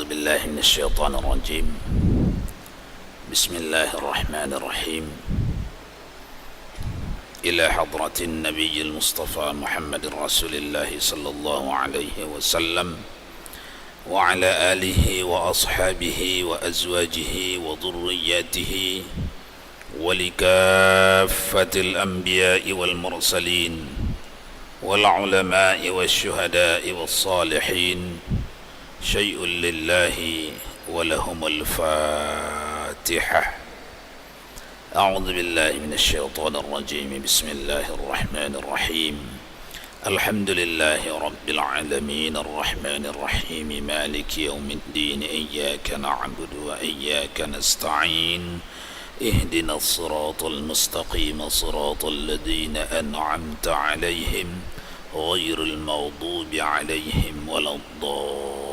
أعوذ بالله من الشيطان الرجيم. بسم الله الرحمن الرحيم. إلى حضرة النبي المصطفى محمد رسول الله صلى الله عليه وسلم وعلى آله وأصحابه وأزواجه وذرياته ولكافة الأنبياء والمرسلين والعلماء والشهداء والصالحين شيء لله ولهم الفاتحة. أعوذ بالله من الشيطان الرجيم. بسم الله الرحمن الرحيم. الحمد لله رب العالمين الرحمن الرحيم مالك يوم الدين إياك نعبد وإياك نستعين اهدنا الصراط المستقيم صراط الذين أنعمت عليهم غير المغضوب عليهم ولا الضالين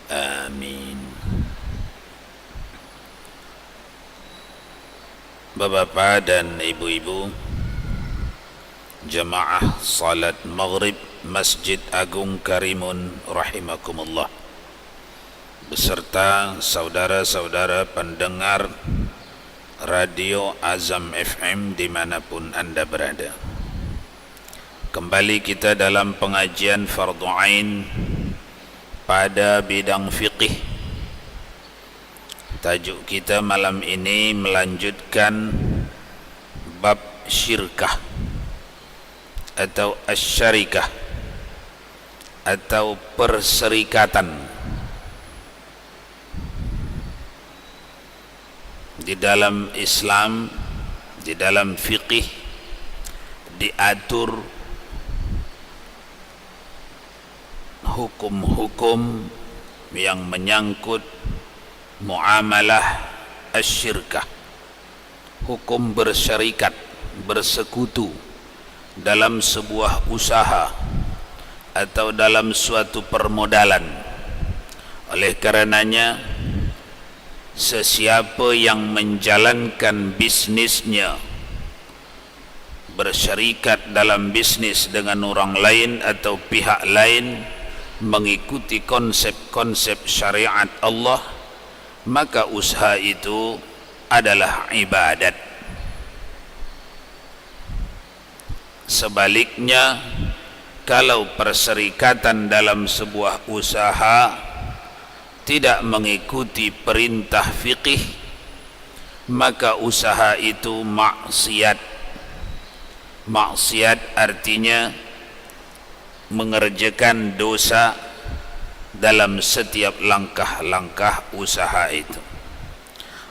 آمين. Bapak-bapak dan ibu-ibu jamaah salat maghrib Masjid Agung Karimun rahimakumullah, beserta saudara-saudara pendengar Radio Azam FM dimanapun Anda berada. Kembali kita dalam pengajian Fardhu Ain pada bidang fiqih. Tajuk kita malam ini melanjutkan bab syirkah atau asyarikah atau perserikatan. Di dalam Islam, di dalam fiqih diatur hukum-hukum yang menyangkut muamalah asyirkah, hukum bersyarikat, bersekutu dalam sebuah usaha atau dalam suatu permodalan. Oleh karenanya, sesiapa yang menjalankan bisnisnya bersyarikat dalam bisnis dengan orang lain atau pihak lain mengikuti konsep-konsep syariat Allah, maka usaha itu adalah ibadat. Sebaliknya, kalau perserikatan dalam sebuah usaha tidak mengikuti perintah fiqih, maka usaha itu maksiat. Maksiat artinya mengerjakan dosa dalam setiap langkah-langkah usaha itu.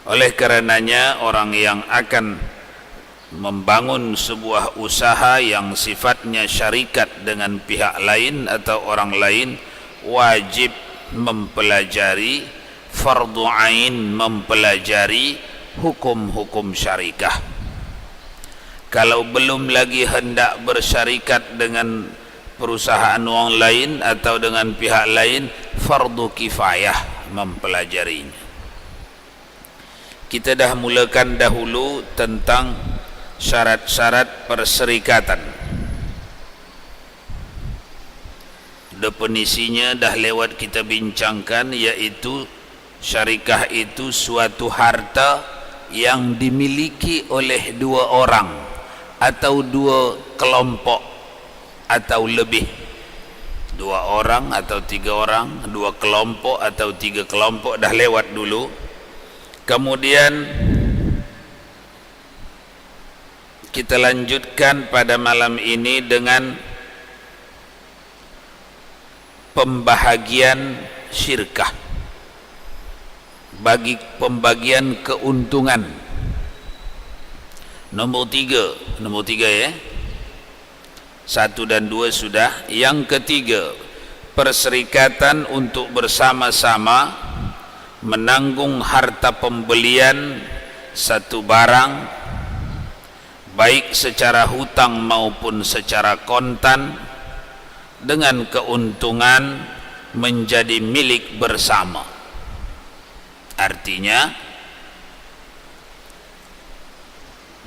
Oleh karenanya, orang yang akan membangun sebuah usaha yang sifatnya syarikat dengan pihak lain atau orang lain wajib mempelajari fardhu ain, mempelajari hukum-hukum syarikah. Kalau belum lagi hendak bersyarikat dengan perusahaan orang lain atau dengan pihak lain, fardhu kifayah mempelajarinya. Kita dah mulakan dahulu tentang syarat-syarat perserikatan. Definisinya dah lewat kita bincangkan, yaitu syarikah itu suatu harta yang dimiliki oleh dua orang atau dua kelompok atau lebih. Dua orang atau tiga orang, dua kelompok atau tiga kelompok, dah lewat dulu. Kemudian kita lanjutkan pada malam ini dengan pembahagian syirkah, bagi pembagian keuntungan. Nombor tiga ya. 1 dan 2 sudah. Yang ketiga, perserikatan untuk bersama-sama menanggung harta pembelian satu barang, baik secara hutang maupun secara kontan, dengan keuntungan menjadi milik bersama. Artinya,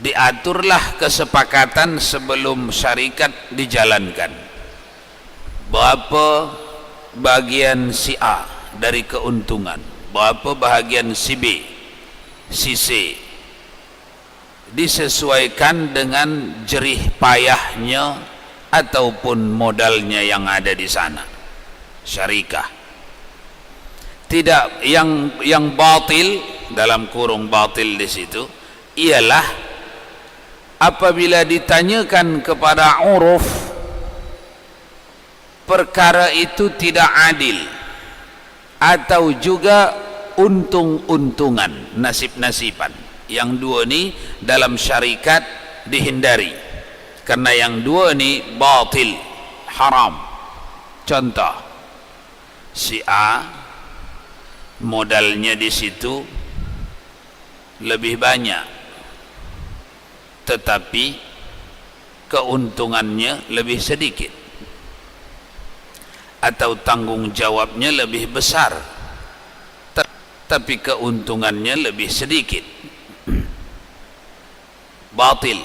diaturlah kesepakatan sebelum syarikat dijalankan. Berapa bagian si A dari keuntungan, berapa bahagian si B, si C, disesuaikan dengan jerih payahnya ataupun modalnya yang ada di sana. Syarikah. Tidak, yang batil, dalam kurung batil di situ ialah apabila ditanyakan kepada uruf, perkara itu tidak adil, atau juga untung-untungan, nasib-nasiban. Yang dua ni dalam syarikat dihindari, karena yang dua ni batil, haram. Contoh, si A modalnya di situ lebih banyak, tetapi keuntungannya lebih sedikit, atau tanggung jawabnya lebih besar, tapi keuntungannya lebih sedikit. Batil.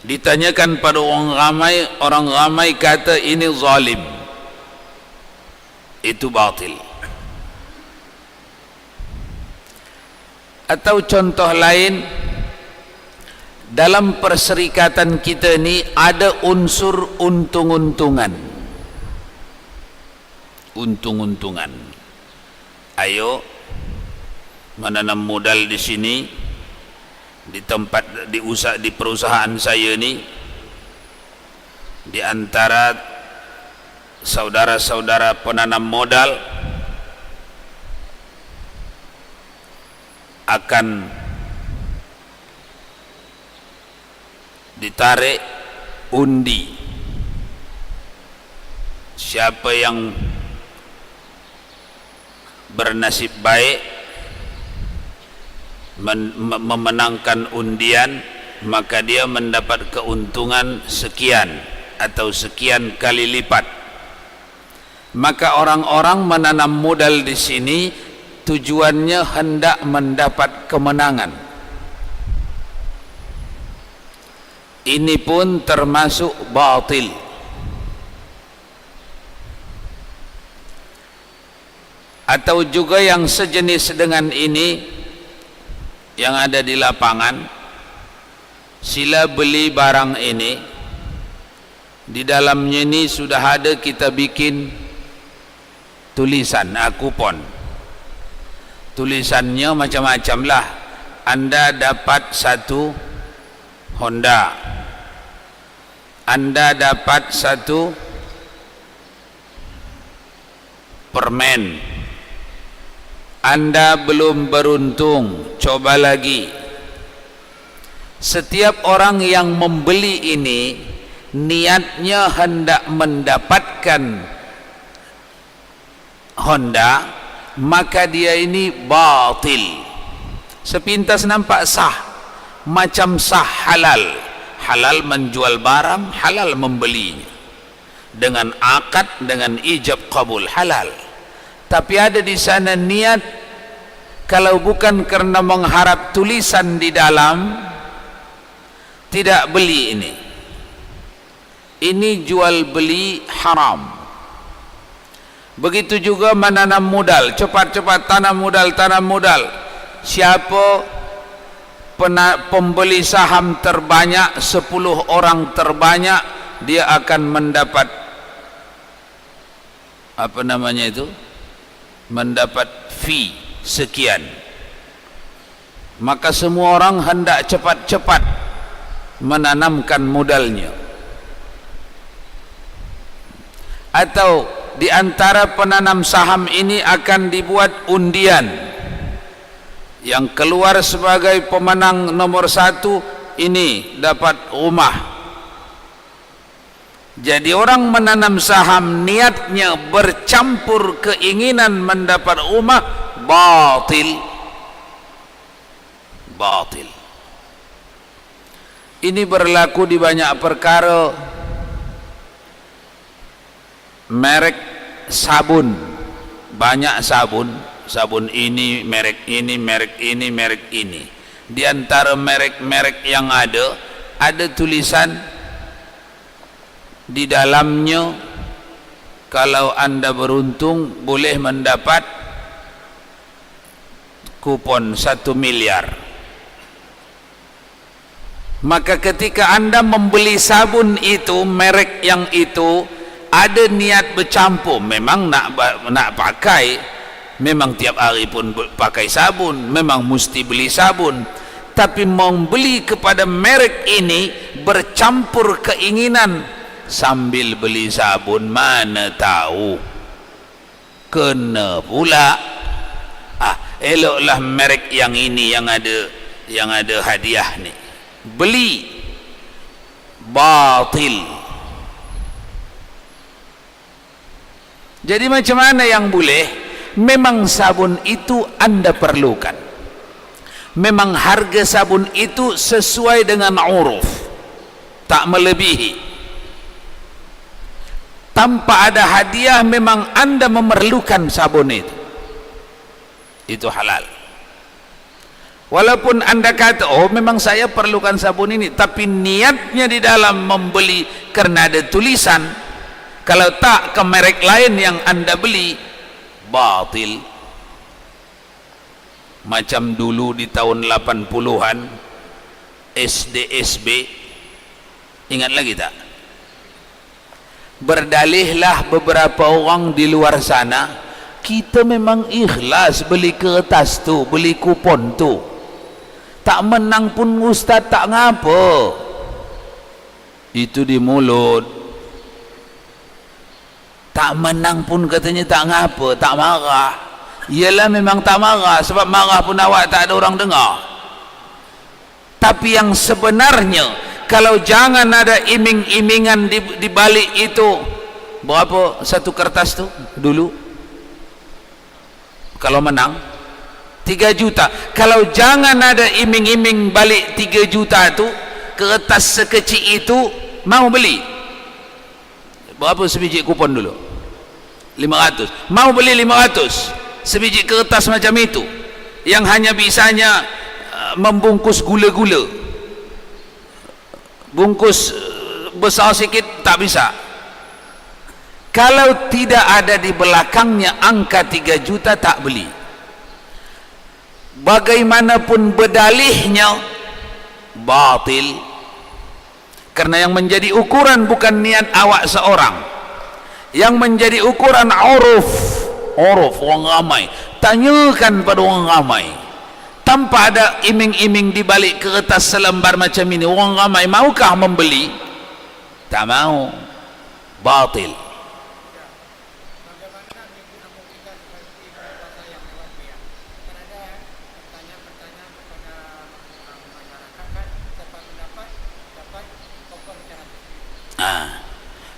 Ditanyakan pada orang ramai kata ini zalim, itu batil. Atau contoh lain, dalam perserikatan kita ni ada unsur untung-untungan. Untung-untungan. Ayo menanam modal di sini, di tempat di perusahaan saya ni, di antara saudara-saudara penanam modal akan ditarik undi. Siapa yang bernasib baik memenangkan undian, maka dia mendapat keuntungan sekian atau sekian kali lipat. Maka orang-orang menanam modal di sini tujuannya hendak mendapat kemenangan. Ini pun termasuk batil. Atau juga yang sejenis dengan ini yang ada di lapangan, sila beli barang ini, di dalamnya ini sudah ada kita bikin tulisan, kupon. Tulisannya macam-macam lah. Anda dapat satu Honda, Anda dapat satu permen, Anda belum beruntung, coba lagi. Setiap orang yang membeli ini niatnya hendak mendapatkan Honda, maka dia ini batil. Sepintas nampak sah, macam sah halal. Halal menjual barang, halal membelinya, dengan akad, dengan ijab qabul, halal. Tapi ada di sana niat, kalau bukan karena mengharap tulisan di dalam, tidak beli ini. Ini jual beli haram. Begitu juga menanam modal, cepat-cepat tanam modal. Siapa pembeli saham terbanyak, 10 orang terbanyak, dia akan mendapat apa namanya itu? Mendapat fee sekian. Maka semua orang hendak cepat-cepat menanamkan modalnya. Atau di antara penanam saham ini akan dibuat undian, yang keluar sebagai pemenang nomor 1 ini dapat rumah. Jadi orang menanam saham niatnya bercampur keinginan mendapat rumah, batil. Batil. Ini berlaku di banyak perkara. Merek sabun, banyak sabun, sabun ini, merek ini, merek ini, merek ini. Di antara merek-merek yang ada tulisan Di dalamnya kalau Anda beruntung boleh mendapat kupon 1 miliar. Maka ketika Anda membeli sabun itu, merek yang itu, ada niat bercampur, memang nak pakai, memang tiap hari pun pakai sabun, memang mesti beli sabun, tapi membeli kepada merek ini bercampur keinginan sambil beli sabun, mana tahu kena pula. Eloklah merek yang ini yang ada hadiah ni, beli. Batil. Jadi macam mana yang boleh? Memang sabun itu Anda perlukan, memang harga sabun itu sesuai dengan uruf, tak melebihi. Tanpa ada hadiah memang Anda memerlukan sabun itu halal. Walaupun Anda kata, oh memang saya perlukan sabun ini, tapi niatnya di dalam membeli kerana ada tulisan, kalau tak ke merek lain yang Anda beli, batil. Macam dulu di tahun 80-an SDSB, ingat lagi tak? Berdalihlah beberapa orang di luar sana, kita memang ikhlas beli kertas tu, beli kupon tu, tak menang pun ustaz tak ngapa. Itu di mulut. Tak menang pun katanya tak ngapa, tak marah. Ialah memang tak marah, sebab marah pun awak tak ada orang dengar. Tapi yang sebenarnya, kalau jangan ada iming-imingan di balik itu. Berapa satu kertas tu dulu? Kalau menang 3 juta. Kalau jangan ada iming-iming balik 3 juta tu, kertas sekecil itu mau beli. Berapa sebiji kupon dulu? 500. Mau beli 500 sebiji kertas macam itu, yang hanya bisanya membungkus gula-gula. Bungkus besar sikit tak bisa. Kalau tidak ada di belakangnya angka 3 juta, tak beli. Bagaimanapun berdalihnya, batil. Karena yang menjadi ukuran bukan niat awak seorang, yang menjadi ukuran uruf orang ramai. Tanyakan pada orang ramai, tanpa ada iming-iming di balik kertas selembar macam ini, orang ramai maukah membeli? Tak mau. Batil.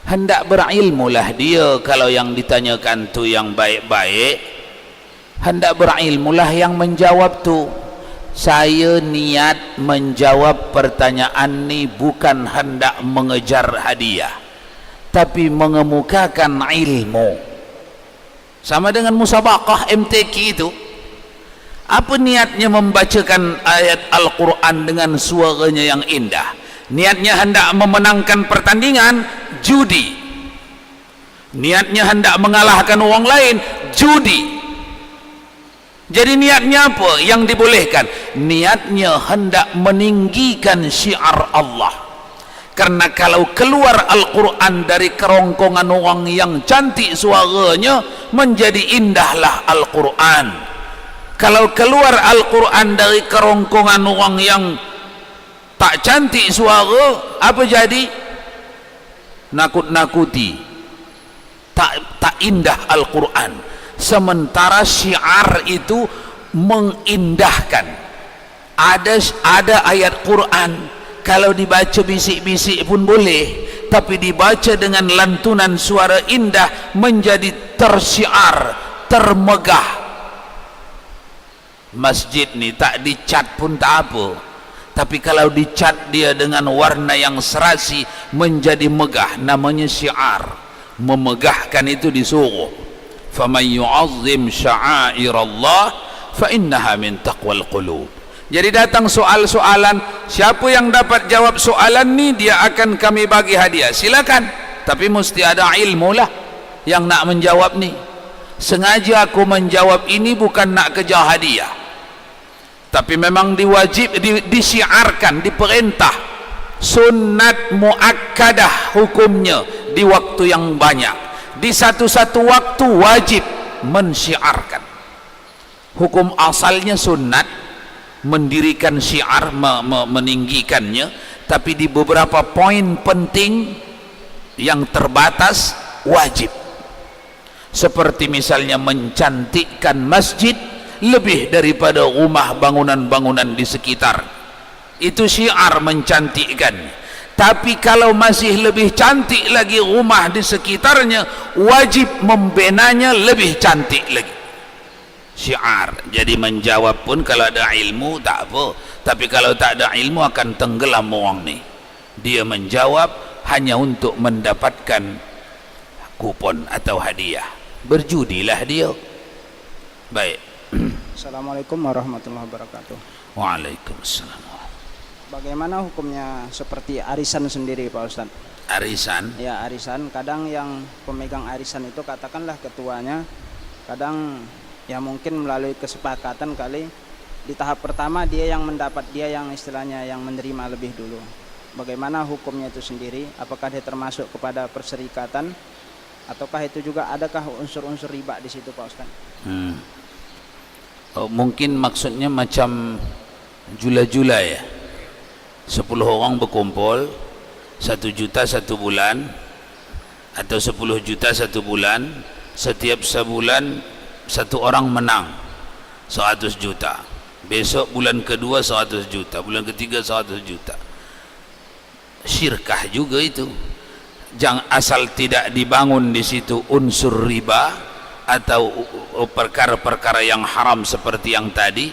Hendak berilmulah dia. Kalau yang ditanyakan tu yang baik-baik, hendak berilmulah yang menjawab tu. Saya niat menjawab pertanyaan ni bukan hendak mengejar hadiah, tapi mengemukakan ilmu. Sama dengan musabaqah MTQ itu. Apa niatnya membacakan ayat Al-Quran dengan suaranya yang indah? Niatnya hendak memenangkan pertandingan, judi. Niatnya hendak mengalahkan orang lain, judi. Jadi niatnya apa yang dibolehkan? Niatnya hendak meninggikan syiar Allah. Karena kalau keluar Al-Quran dari kerongkongan orang yang cantik suaranya, menjadi indahlah Al-Quran. Kalau keluar Al-Quran dari kerongkongan orang yang tak cantik suara, apa jadi? Nakut-nakuti. Tak indah Al-Quran. Sementara syiar itu mengindahkan. Ada ayat Quran, kalau dibaca bisik-bisik pun boleh, tapi dibaca dengan lantunan suara indah, menjadi tersyiar, termegah. Masjid ni tak dicat pun tak apa, tapi kalau dicat dia dengan warna yang serasi, menjadi megah. Namanya syiar. Memegahkan itu disuruh. faman yu'azzim sya'airallah fa innaha min taqwal qulub. Jadi datang soal-soalan, siapa yang dapat jawab soalan ni, dia akan kami bagi hadiah. Silakan. tapi mesti ada ilmu lah yang nak menjawab ni. Sengaja aku menjawab ini bukan nak kejar hadiah, tapi memang disiarkan, diperintah, sunnat muakkadah hukumnya di waktu yang banyak. Di satu-satu waktu wajib mensyiarkan. Hukum asalnya sunnat, mendirikan syiar, meninggikannya, tapi di beberapa poin penting yang terbatas wajib. Seperti misalnya mencantikkan masjid lebih daripada rumah, bangunan-bangunan di sekitar. Itu syiar mencantikkan. Tapi kalau masih lebih cantik lagi rumah di sekitarnya, wajib membenanya lebih cantik lagi. Syiar. Jadi menjawab pun kalau ada ilmu tak apa, tapi kalau tak ada ilmu akan tenggelam orang ni. Dia menjawab hanya untuk mendapatkan kupon atau hadiah. Berjudilah dia. Baik. Assalamualaikum warahmatullahi wabarakatuh. Waalaikumsalam. Bagaimana hukumnya seperti arisan sendiri Pak Ustadz? Arisan? Ya, arisan. Kadang yang pemegang arisan itu katakanlah ketuanya, kadang ya mungkin melalui kesepakatan kali di tahap pertama dia yang mendapat, dia yang istilahnya yang menerima lebih dulu. Bagaimana hukumnya itu sendiri? Apakah dia termasuk kepada perserikatan ataukah itu juga adakah unsur-unsur riba di situ Pak Ustaz? Oh, mungkin maksudnya macam jula-jula ya. 10 orang berkumpul 1 juta 1 bulan atau 10 juta 1 bulan, setiap sebulan 1 orang menang 100 juta, besok bulan kedua 100 juta, bulan ketiga 100 juta. Syirkah juga itu. Jangan asal tidak dibangun di situ unsur riba atau perkara-perkara yang haram seperti yang tadi,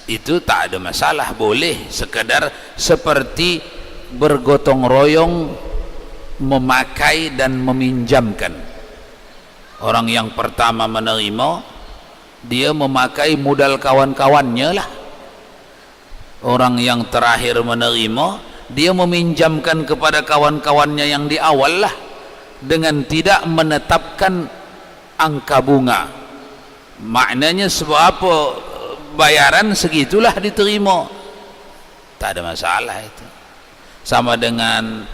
itu tak ada masalah, boleh sekadar seperti bergotong royong memakai dan meminjamkan. Orang yang pertama menerima, dia memakai modal kawan-kawannya lah. Orang yang terakhir menerima, dia meminjamkan kepada kawan-kawannya yang di awal lah, dengan tidak menetapkan angka bunga. Maknanya seberapa bayaran segitulah diterima, tak ada masalah itu. Sama dengan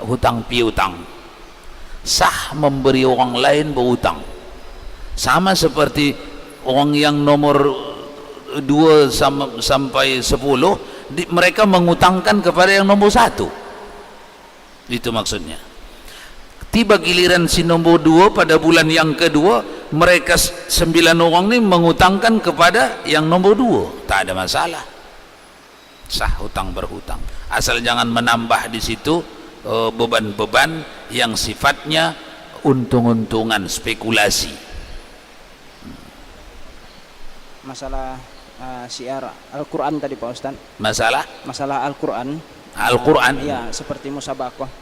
hutang piutang, sah memberi orang lain berhutang. Sama seperti orang yang nomor 2 sampai 10, mereka mengutangkan kepada yang nomor 1. Itu maksudnya. Tiba giliran si nomor 2 pada bulan yang kedua, mereka 9 orang ini mengutangkan kepada yang nomor 2. Tak ada masalah, sah hutang berhutang, asal jangan menambah di situ beban-beban yang sifatnya untung-untungan, spekulasi. Masalah syiar Al-Quran tadi Pak Ustaz. Masalah Al-Quran. Ya, seperti musabakoh.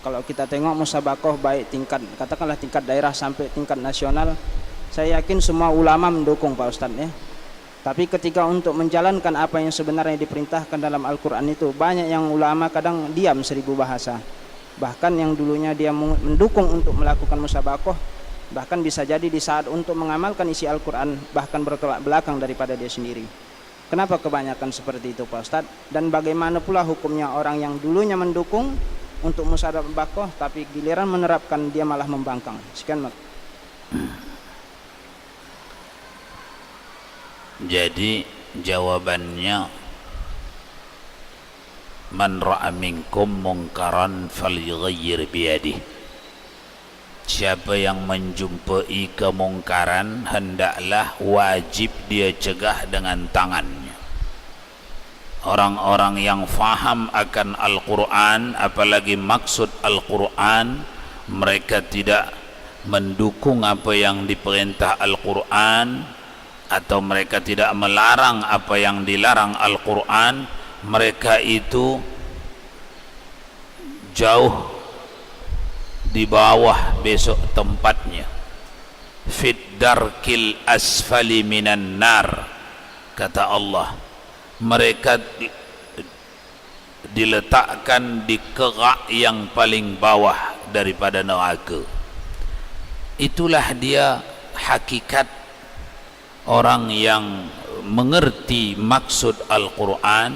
Kalau kita tengok musabakoh baik tingkat, katakanlah tingkat daerah sampai tingkat nasional, saya yakin semua ulama mendukung Pak Ustaz ya. Tapi ketika untuk menjalankan apa yang sebenarnya diperintahkan dalam Al-Quran itu, banyak yang ulama kadang diam 1000 bahasa. Bahkan yang dulunya dia mendukung untuk melakukan musabakoh, bahkan bisa jadi di saat untuk mengamalkan isi Al-Quran bahkan bertolak belakang daripada dia sendiri. Kenapa kebanyakan seperti itu Pak Ustaz? Dan bagaimana pula hukumnya orang yang dulunya mendukung untuk musabakoh tapi giliran menerapkan dia malah membangkang? Sekian Mak. Jadi jawabannya, man ra'a minkum munkaran falyughayyir biyadihi. Siapa yang menjumpai kemungkaran, hendaklah wajib dia cegah dengan tangannya. Orang-orang yang faham akan Al-Quran, apalagi maksud Al-Quran, mereka tidak mendukung apa yang diperintah Al-Quran, atau mereka tidak melarang apa yang dilarang Al-Quran. Mereka itu jauh di bawah besok tempatnya, fid darkil asfali minan nar, kata Allah. Mereka diletakkan di kerak yang paling bawah daripada neraka. Itulah dia hakikat orang yang mengerti maksud Al-Quran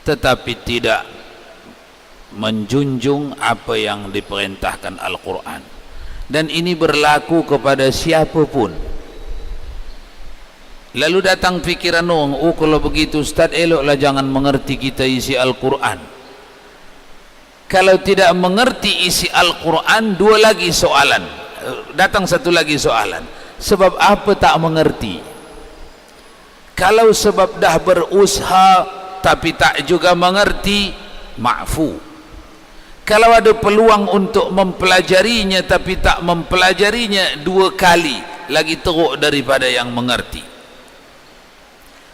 tetapi tidak menjunjung apa yang diperintahkan Al-Quran. Dan ini berlaku kepada siapapun. Lalu datang fikiran orang, oh kalau begitu Ustaz, eloklah jangan mengerti kita isi Al-Quran. Kalau tidak mengerti isi Al-Quran, dua lagi soalan, datang satu lagi soalan, sebab apa tak mengerti? Kalau sebab dah berusaha tapi tak juga mengerti, ma'fu. Kalau ada peluang untuk mempelajarinya tapi tak mempelajarinya, dua kali lagi teruk daripada yang mengerti.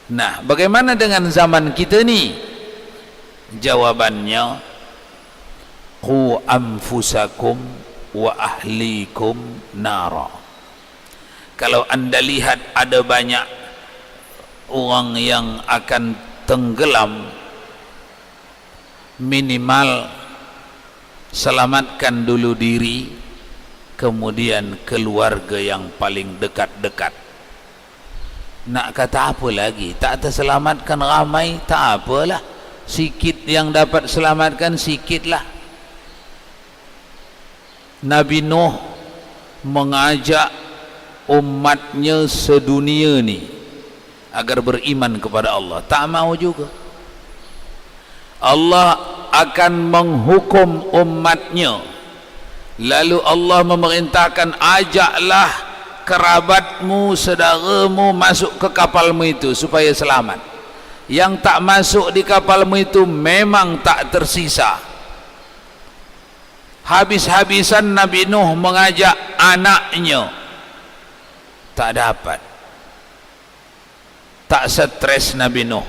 Nah, bagaimana dengan zaman kita ni? Jawabannya, qu anfusakum wa ahlikum nara. Kalau anda lihat ada banyak orang yang akan tenggelam, minimal selamatkan dulu diri, kemudian keluarga yang paling dekat-dekat. Nak kata apa lagi? Tak terselamatkan ramai, tak apalah, sikit yang dapat selamatkan, sikitlah. Nabi Nuh mengajak umatnya sedunia ni agar beriman kepada Allah, tak mau juga. Allah akan menghukum umatnya, lalu Allah memerintahkan, ajaklah kerabatmu, saudaramu masuk ke kapalmu itu supaya selamat. Yang tak masuk di kapalmu itu memang tak tersisa. Habis-habisan Nabi Nuh mengajak anaknya, tak dapat. Tak stres Nabi Nuh,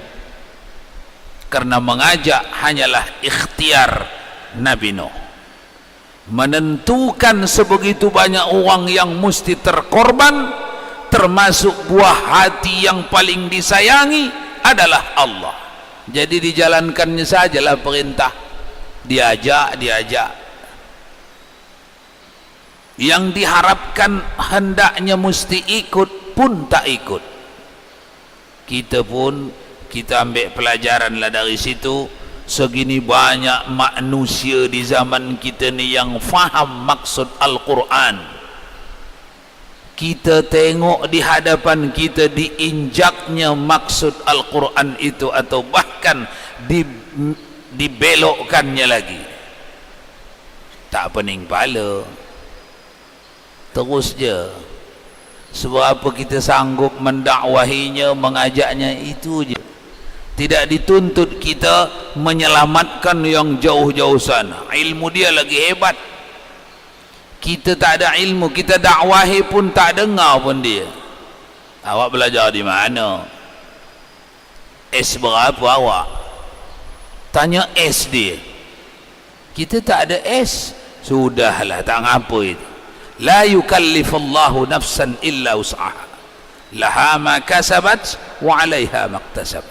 karena mengajak hanyalah ikhtiar Nabi Nuh. Menentukan sebegitu banyak orang yang mesti terkorban, termasuk buah hati yang paling disayangi adalah Allah. Jadi dijalankannya sajalah perintah, diajak. Yang diharapkan hendaknya mesti ikut pun tak ikut. Kita pun, kita ambil pelajaran lah dari situ. Segini banyak manusia di zaman kita ni yang faham maksud Al-Quran. Kita tengok di hadapan kita diinjaknya maksud Al-Quran itu, atau bahkan dibelokkannya lagi. Tak pening pala, terus je. Sebab apa kita sanggup mendakwahinya, mengajaknya, itu je. Tidak dituntut kita menyelamatkan yang jauh-jauh sana. Ilmu dia lagi hebat. Kita tak ada ilmu, kita dakwahi pun tak dengar pun dia. Awak belajar di mana? S berapa awak? Tanya S dia. Kita tak ada S. Sudahlah, tak ngapa itu. La yukallifullahu nafsan illa wus'aha, laha ma kasabat wa 'alaiha maktasab.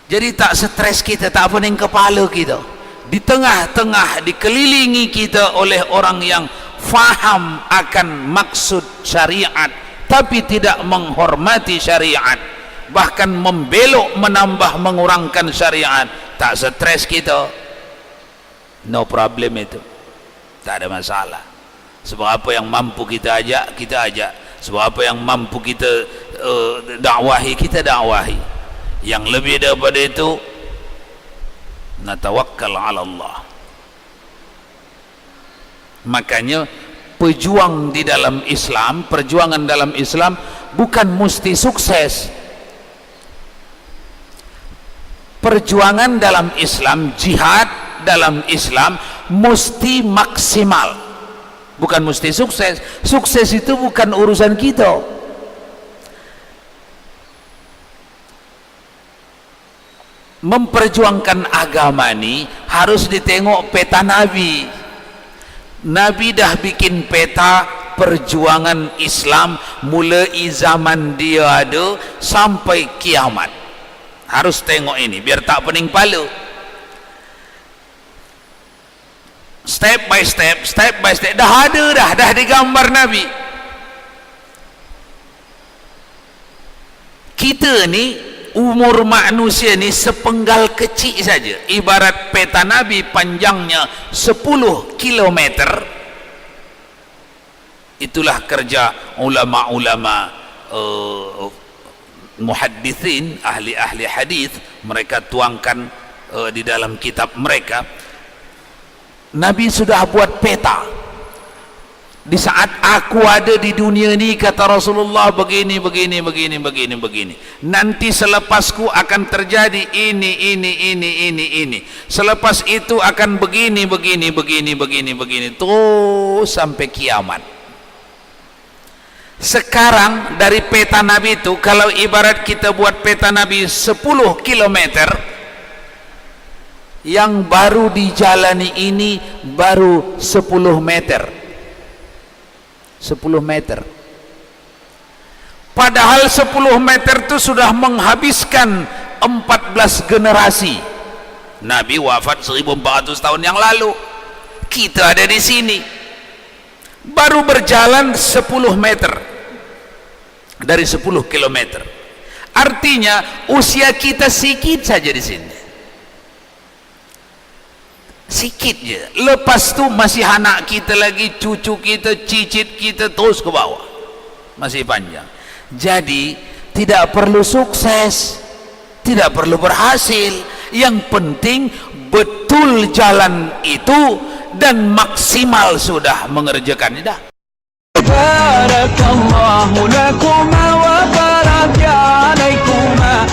Jadi tak stres kita, tak pening kepala kita. Di tengah-tengah dikelilingi kita oleh orang yang faham akan maksud syariat tapi tidak menghormati syariat, bahkan membelok, menambah, mengurangkan syariat. Tak stres kita, no problem itu, tak ada masalah. Sebab apa yang mampu kita ajak, kita ajak. Sebab apa yang mampu kita dakwahi, kita dakwahi. Yang lebih daripada itu, natawakkal ala Allah. Makanya pejuang di dalam Islam, perjuangan dalam Islam bukan mesti sukses. Perjuangan dalam Islam, jihad dalam Islam mesti maksimal, bukan mesti sukses. Sukses itu bukan urusan kita. Memperjuangkan agama ni harus ditengok peta Nabi. Nabi dah bikin peta perjuangan Islam mulai zaman dia ada sampai kiamat. harus tengok ini biar tak pening palu. Step by step dah ada dah digambar Nabi. Kita ni umur manusia ni sepenggal kecil saja, ibarat peta Nabi panjangnya 10 kilometer. Itulah kerja ulama-ulama muhaddithin, ahli-ahli hadis, mereka tuangkan di dalam kitab mereka. Nabi sudah buat peta. Di saat aku ada di dunia ni, kata Rasulullah, begini. Nanti selepasku akan terjadi ini. Selepas itu akan begini. Terus sampai kiamat. Sekarang dari peta Nabi itu, kalau ibarat kita buat peta Nabi 10 kilometer, yang baru dijalani ini baru 10 meter. 10 meter. Padahal 10 meter itu sudah menghabiskan 14 generasi. Nabi wafat 1400 tahun yang lalu. Kita ada di sini. Baru berjalan 10 meter. Dari 10 kilometer. Artinya usia kita sedikit saja di sini. Sikit je. Lepas tu masih anak kita lagi, cucu kita, cicit kita, terus ke bawah, masih panjang. Jadi tidak perlu sukses, tidak perlu berhasil, yang penting betul jalan itu dan maksimal sudah mengerjakannya dah. Barakallahu lakum wa baraka alaikuma.